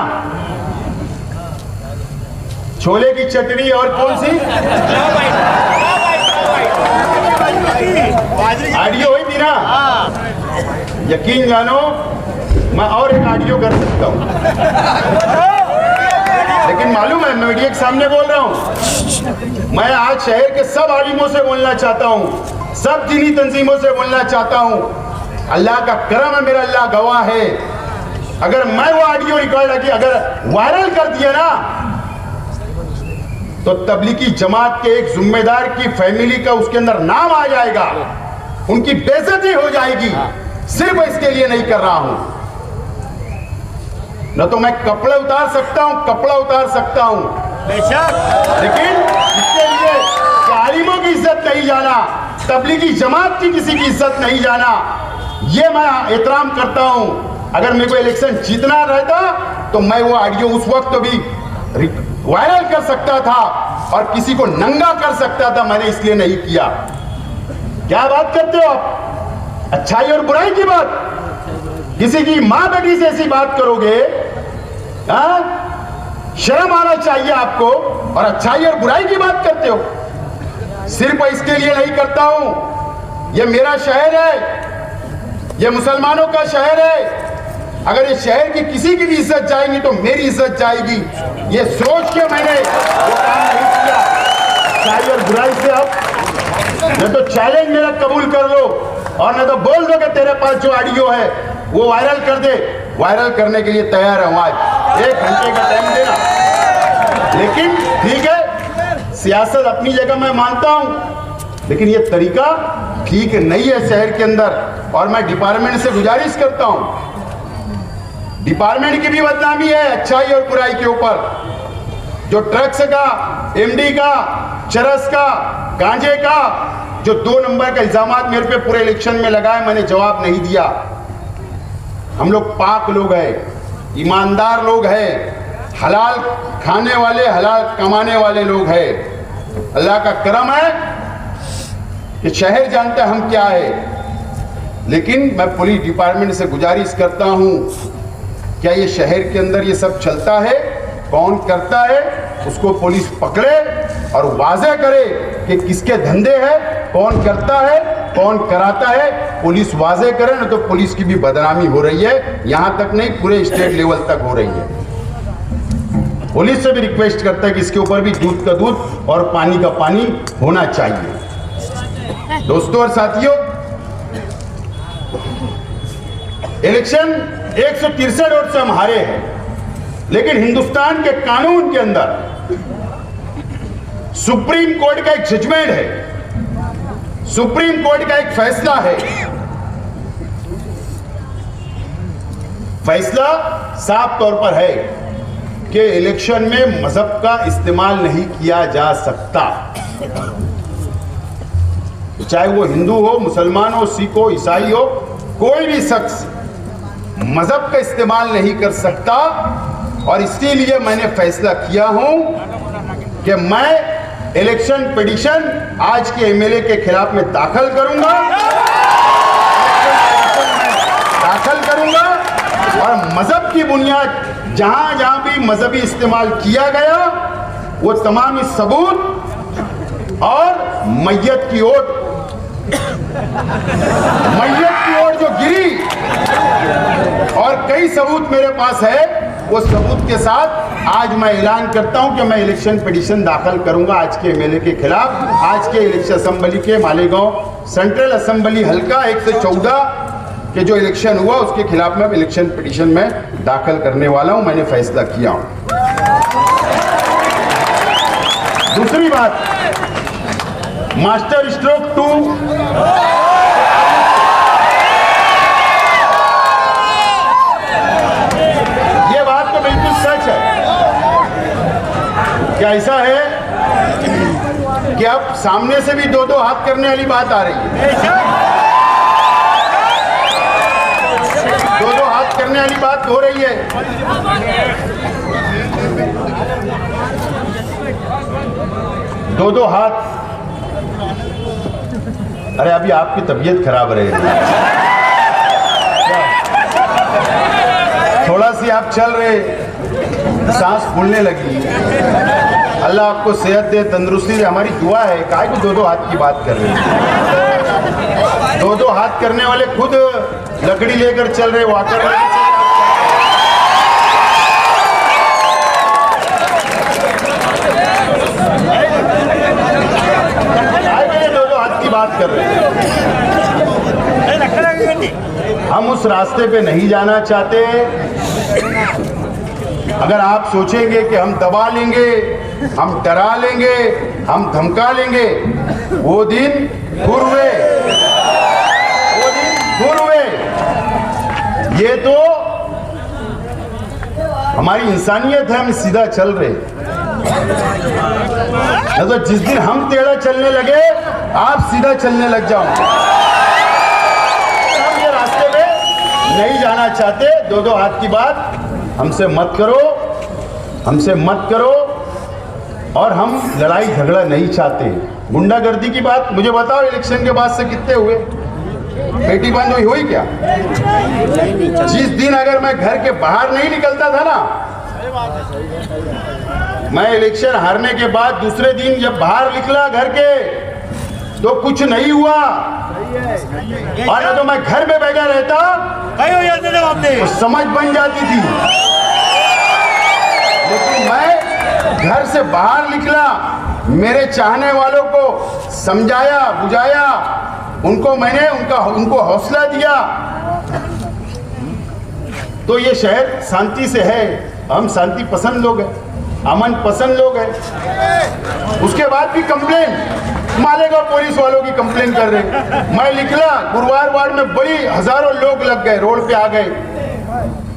छोले की चटनी और कौन सी ऑडियो हुई थी ना, यकीन जानो मैं और एक ऑडियो कर सकता हूँ, लेकिन मालूम है मैं मीडिया के सामने बोल रहा हूँ। मैं आज शहर के सब आलिमों से बोलना चाहता हूँ, सब दीनी तंजीमों से बोलना चाहता हूँ। अल्लाह का करम है, मेरा अल्लाह गवाह है। अगर मैं वो ऑडियो रिकॉर्ड की अगर वायरल कर दिया ना, तो तबलीगी जमात के एक जिम्मेदार की फैमिली का उसके अंदर नाम आ जाएगा, उनकी बेइज्जती हो जाएगी। सिर्फ इसके लिए नहीं कर रहा हूं, न तो मैं कपड़े उतार सकता हूं, कपड़ा उतार सकता हूं, लेकिन इसके लिए आलिमों की इज्जत नहीं जाना, तबलीगी जमात की किसी की इज्जत नहीं जाना, ये मैं एहतराम करता हूं। अगर मेरे को इलेक्शन जीतना रहता तो मैं वो ऑडियो उस वक्त भी वायरल कर सकता था और किसी को नंगा कर सकता था, मैंने इसलिए नहीं किया। क्या बात करते हो आप? अच्छाई और बुराई की बात, किसी की मां बेटी से ऐसी बात करोगे? शर्म आना चाहिए आपको, और अच्छाई और बुराई की बात करते हो। सिर्फ इसके लिए नहीं करता हूं, ये मेरा शहर है, ये मुसलमानों का शहर है। अगर ये शहर की किसी की भी इज्जत जाएगी तो मेरी इज्जत जाएगी, ये सोच के मैंने वो काम नहीं किया। अच्छाई और बुराई से आप न तो चैलेंज मेरा कबूल कर लो और न तो बोल दो कि तेरे पास जो ऑडियो है वो वायरल कर दे। वायरल करने के लिए तैयार हूं, आज 1 घंटे का टाइम देना। लेकिन ठीक है, सियासत अपनी जगह मैं मानता हूं, लेकिन ये तरीका ठीक नहीं है शहर के अंदर। और मैं डिपार्टमेंट से गुजारिश करता हूं, डिपार्टमेंट की भी बदनामी है अच्छाई और बुराई के ऊपर। जो ड्रग्स का, एमडी का, चरस का, गांजे का जो 2 नंबर का इल्जामात मेरे पे पूरे इलेक्शन में लगाए, मैंने जवाब नहीं दिया। हम लोग पाक लोग हैं, ईमानदार लोग हैं, हलाल खाने वाले, हलाल कमाने वाले लोग हैं। अल्लाह का करम है कि शहर जानता है हम क्या है। लेकिन मैं पुलिस डिपार्टमेंट से गुजारिश करता हूं, क्या ये शहर के अंदर ये सब चलता है? कौन करता है? उसको पुलिस पकड़े और वाज़ेह करे कि किसके धंधे हैं, कौन करता है, कौन कराता है। पुलिस वाज़ेह करे, ना तो पुलिस की भी बदनामी हो रही है, यहां तक नहीं पूरे स्टेट लेवल तक हो रही है। पुलिस से भी रिक्वेस्ट करता है कि इसके ऊपर भी दूध का दूध और पानी का पानी होना चाहिए। दोस्तों और साथियों, इलेक्शन 163 वोट से हम हारे हैं, लेकिन हिंदुस्तान के कानून के अंदर सुप्रीम कोर्ट का एक जजमेंट है, सुप्रीम कोर्ट का एक फैसला है। फैसला साफ तौर पर है कि इलेक्शन में मजहब का इस्तेमाल नहीं किया जा सकता। चाहे वो हिंदू हो, मुसलमान हो, सिख हो, ईसाई हो, कोई भी शख्स मजहब का इस्तेमाल नहीं कर सकता। और इसीलिए मैंने फैसला किया हूं कि मैं इलेक्शन पिटीशन आज के एमएलए के खिलाफ में दाखिल करूंगा, और मजहब की बुनियाद जहां जहां भी मजहबी इस्तेमाल किया गया वो तमाम सबूत और मैयत की ओट जो गिरी और कई सबूत मेरे पास है, वो सबूत के साथ आज मैं ऐलान करता हूं कि मैं इलेक्शन पिटीशन दाखिल करूंगा आज के एमएलए के खिलाफ। आज के इलेक्शन असेंबली के मालेगांव सेंट्रल असेंबली हल्का 1 से 14 के जो इलेक्शन हुआ उसके खिलाफ में इलेक्शन पिटीशन में दाखिल करने वाला हूं, मैंने फैसला किया हूं। दूसरी बात, मास्टर स्ट्रोक 2 ये बात तो बिल्कुल सच है। क्या ऐसा है कि अब सामने से भी 2-2 हाथ करने वाली बात आ रही है, 2-2 हाथ करने वाली बात हो रही है। दो हाथ। अरे अभी आपकी तबीयत खराब रही, थोड़ा सी आप चल रहे, सांस फूलने लगी। अल्लाह आपको सेहत दे, तंदुरुस्ती दे, हमारी दुआ है। काहे को 2-2 हाथ की बात कर रहे हैं? दो हाथ करने वाले खुद लकड़ी लेकर चल रहे, वाकर लेकर चल रहे। दो हाथ की बात कर रहे हैं। हम उस रास्ते पे नहीं जाना चाहते। अगर आप सोचेंगे कि हम दबा लेंगे, हम डरा लेंगे, हम धमका लेंगे, वो दिन दूर हुए, वो दिन दूर हुए। ये तो हमारी इंसानियत है, हम सीधा चल रहे। तो जिस दिन हम टेढ़ा चलने लगे, आप सीधा चलने लग जाओ। हम ये रास्ते में नहीं जाना चाहते। दो हाथ की बात हमसे मत करो, हमसे मत करो। और हम लड़ाई झगड़ा नहीं चाहते। गुंडागर्दी की बात मुझे बताओ, इलेक्शन के बाद से कितने हुए? पेटी बंद हुई क्या? जिस दिन अगर मैं घर के बाहर नहीं निकलता था ना, मैं इलेक्शन हारने के बाद दूसरे दिन जब बाहर निकला घर के, तो कुछ नहीं हुआ। और तो मैं घर में बैठा रहता तो समझ बन जाती थी। लेकिन मैं घर से बाहर निकला, मेरे चाहने वालों को समझाया, बुझाया, मैंने उनको हौसला दिया, तो ये शहर शांति से है। हम शांति पसंद लोग हैं, अमन पसंद लोग हैं। उसके बाद भी कंप्लेन, मालेगांव पुलिस वालों की कंप्लेन कर रहे। मैं निकला, गुरुवार वार्ड में बड़ी हजारों लोग लग गए, रोड पे आ गए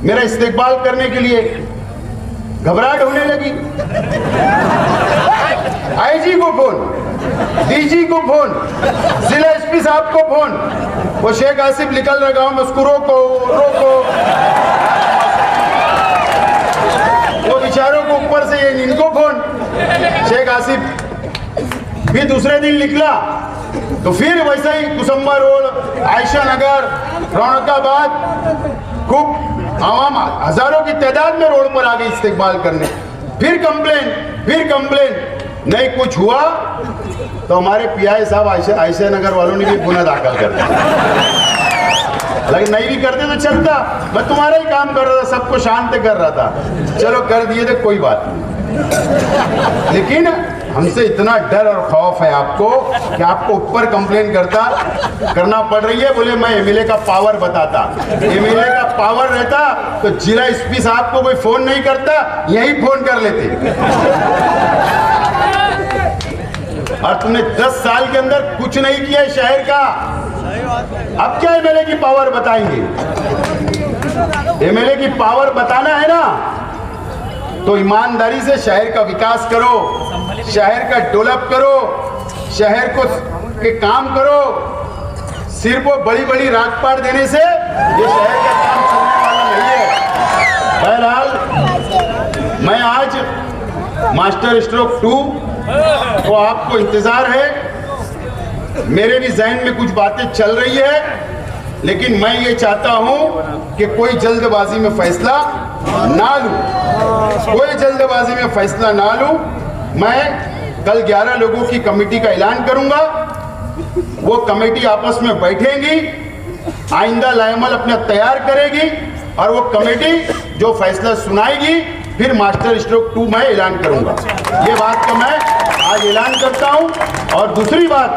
मेरा इस्तेकबाल करने के लिए। घबराहट होने लगी। आईजी को फोन, डीजी को फोन, जिला एसपी साहब को फोन। वो शेख आसिफ निकल रहा गांव में, उसको रोको रोको। वो बेचारों को ऊपर से ये इनको फोन, शेख आसिफ। फिर दूसरे दिन निकला तो फिर वैसे ही कुसुम्बा रोड, आयशा नगर, रौनकाबाद, खूब आवाम हजारों की तादाद में रोड पर आ गई इस्तेकबाल करने। फिर कंप्लेन, नहीं कुछ हुआ तो हमारे पीआई साहब आयशा नगर वालों ने भी गुना दाखिल कर दिया। लेकिन नहीं भी करते तो चलता, मैं तुम्हारा ही काम कर रहा था, सबको शांत कर रहा था। चलो कर दिए तो कोई बात नहीं। लेकिन हमसे इतना डर और खौफ है आपको कि आपको ऊपर कंप्लेन करना पड़ रही है। बोले मैं एमएलए का पावर बताता, एमएलए का पावर रहता तो जिला एसपी साहब को कोई फोन नहीं करता, यही फोन कर लेते। और तुमने 10 साल के अंदर कुछ नहीं किया शहर का, अब क्या एमएलए की पावर बताएंगे? एमएलए की पावर बताना है ना, तो ईमानदारी से शहर का विकास करो, शहर का डेवलप करो, शहर को के काम करो। सिर्फ वो बड़ी बड़ी रागपाट देने से ये शहर का काम चलने वाला नहीं है। बहरहाल मैं आज मास्टर स्ट्रोक 2 तो आपको इंतजार है। मेरे भी जहन में कुछ बातें चल रही है, लेकिन मैं ये चाहता हूं कि कोई जल्दबाजी में फैसला ना लूं, कोई जल्दबाजी में फैसला ना लूं। मैं कल 11 लोगों की कमेटी का ऐलान करूंगा। वो कमेटी आपस में बैठेंगी, आइंदा लाएमल अपना तैयार करेगी और वो कमेटी जो फैसला सुनाएगी फिर मास्टर स्ट्रोक 2 में ऐलान करूंगा। ये बात का मैं आज ऐलान करता हूं। और दूसरी बात,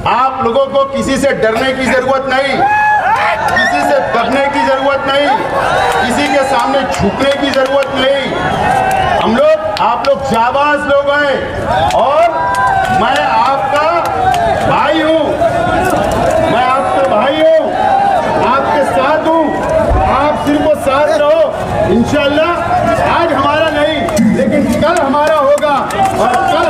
आप लोगों को किसी से डरने की जरूरत नहीं, किसी से दबने की जरूरत नहीं, किसी के सामने झुकने की जरूरत नहीं। हम लोग, आप लोग जाबाज लोग हैं और मैं आपका भाई हूं, मैं आपका भाई हूं, आपके साथ हूं। आप सिर्फ साथ रहो, इंशाअल्लाह। आज हमारा नहीं लेकिन कल हमारा होगा और कल